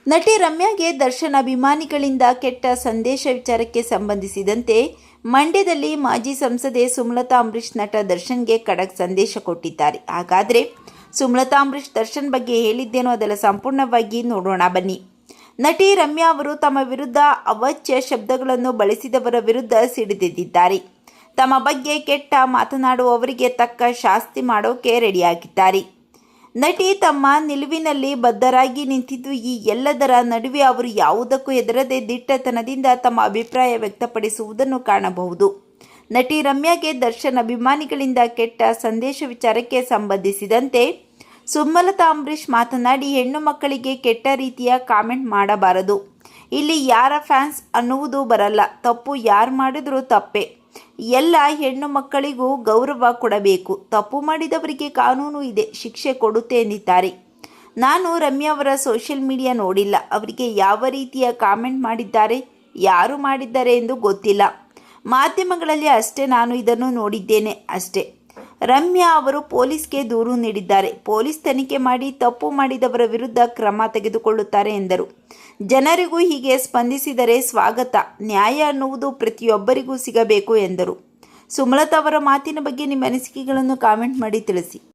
ನಟಿ ರಮ್ಯಾಗೆ ದರ್ಶನ್ ಅಭಿಮಾನಿಗಳಿಂದ ಕೆಟ್ಟ ಸಂದೇಶ ವಿಚಾರಕ್ಕೆ ಸಂಬಂಧಿಸಿದಂತೆ ಮಂಡ್ಯದಲ್ಲಿ ಮಾಜಿ ಸಂಸದೆ ಸುಮಲತಾ ಅಂಬರೀಶ್ ನಟ ದರ್ಶನ್ಗೆ ಖಡಕ್ ಸಂದೇಶ ಕೊಟ್ಟಿದ್ದಾರೆ. ಹಾಗಾದರೆ ಸುಮಲತಾ ಅಂಬರೀಶ್ ದರ್ಶನ್ ಬಗ್ಗೆ ಹೇಳಿದ್ದೇನೋ ಅದೆಲ್ಲ ಸಂಪೂರ್ಣವಾಗಿ ನೋಡೋಣ ಬನ್ನಿ. ನಟಿ ರಮ್ಯಾ ಅವರು ತಮ್ಮ ವಿರುದ್ಧ ಅವಾಚ್ಯ ಶಬ್ದಗಳನ್ನು ಬಳಸಿದವರ ವಿರುದ್ಧ ಸಿಡಿದೆದ್ದಿದ್ದಾರೆ. ತಮ್ಮ ಬಗ್ಗೆ ಕೆಟ್ಟ ಮಾತನಾಡುವವರಿಗೆ ತಕ್ಕ ಶಾಸ್ತಿ ಮಾಡೋಕೆ ರೆಡಿಯಾಗಿದ್ದಾರೆ. ನಟಿ ತಮ್ಮ ನಿಲುವಿನಲ್ಲಿ ಬದ್ಧರಾಗಿ ನಿಂತಿದ್ದು ಈ ಎಲ್ಲದರ ನಡುವೆ ಅವರು ಯಾವುದಕ್ಕೂ ಹೆದರದೆ ದಿಟ್ಟತನದಿಂದ ತಮ್ಮ ಅಭಿಪ್ರಾಯ ವ್ಯಕ್ತಪಡಿಸುವುದನ್ನು ಕಾಣಬಹುದು. ನಟಿ ರಮ್ಯಾಗೆ ದರ್ಶನ್ ಅಭಿಮಾನಿಗಳಿಂದ ಕೆಟ್ಟ ಸಂದೇಶ ವಿಚಾರಕ್ಕೆ ಸಂಬಂಧಿಸಿದಂತೆ ಸುಮಲತಾ ಅಂಬರೀಶ್ ಮಾತನಾಡಿ, ಹೆಣ್ಣು ಮಕ್ಕಳಿಗೆ ಕೆಟ್ಟ ರೀತಿಯ ಕಾಮೆಂಟ್ ಮಾಡಬಾರದು. ಇಲ್ಲಿ ಯಾರ ಫ್ಯಾನ್ಸ್ ಅನ್ನುವುದು ಬರಲ್ಲ. ತಪ್ಪು ಯಾರು ಮಾಡಿದ್ರೂ ತಪ್ಪೇ. ಎಲ್ಲ ಹೆಣ್ಣು ಮಕ್ಕಳಿಗೂ ಗೌರವ ಕೊಡಬೇಕು. ತಪ್ಪು ಮಾಡಿದವರಿಗೆ ಕಾನೂನು ಇದೆ, ಶಿಕ್ಷೆ ಕೊಡುತ್ತೆ ಎಂದಿದ್ದಾರೆ. ನಾನು ರಮ್ಯಾ ಅವರ ಸೋಷಿಯಲ್ ಮೀಡಿಯಾ ನೋಡಿಲ್ಲ. ಅವರಿಗೆ ಯಾವ ರೀತಿಯ ಕಾಮೆಂಟ್ ಮಾಡಿದ್ದಾರೆ, ಯಾರು ಮಾಡಿದ್ದಾರೆ ಎಂದು ಗೊತ್ತಿಲ್ಲ. ಮಾಧ್ಯಮಗಳಲ್ಲಿ ಅಷ್ಟೇ ನಾನು ಇದನ್ನು ನೋಡಿದ್ದೇನೆ ಅಷ್ಟೇ. ರಮ್ಯಾ ಅವರು ಪೊಲೀಸ್ಗೆ ದೂರು ನೀಡಿದ್ದಾರೆ. ಪೊಲೀಸ್ ತನಿಖೆ ಮಾಡಿ ತಪ್ಪು ಮಾಡಿದವರ ವಿರುದ್ಧ ಕ್ರಮ ತೆಗೆದುಕೊಳ್ಳುತ್ತಾರೆ ಎಂದರು. ಜನರಿಗೂ ಹೀಗೆ ಸ್ಪಂದಿಸಿದರೆ ಸ್ವಾಗತ. ನ್ಯಾಯ ಅನ್ನುವುದು ಪ್ರತಿಯೊಬ್ಬರಿಗೂ ಸಿಗಬೇಕು ಎಂದರು. ಸುಮಲತಾ ಅವರ ಮಾತಿನ ಬಗ್ಗೆ ನಿಮ್ಮ ಅನಿಸಿಕೆಗಳನ್ನು ಕಾಮೆಂಟ್ ಮಾಡಿ ತಿಳಿಸಿ.